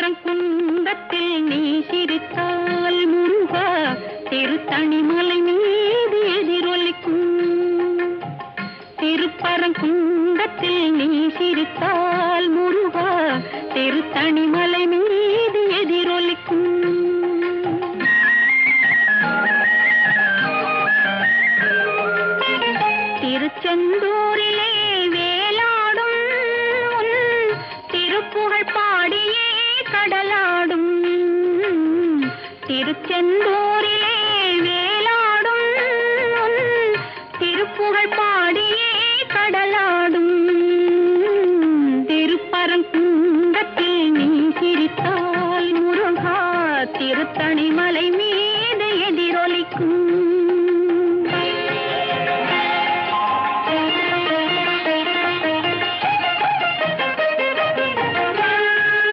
திருப்பரங்குன்றத்தில் நீ சிரித்தால் முருகா திருத்தணிமலை மீது எதிரொலிக்கும். திருப்பரங்குன்றத்தில் நீ சிரித்தால் முருகா திருத்தணிமலை மீது எதிரொலிக்கும். திருச்செந்தூரிலே வேலாடும் திருப்புகழ் பாடியே கடலாடும். திருச்செந்தூரிலே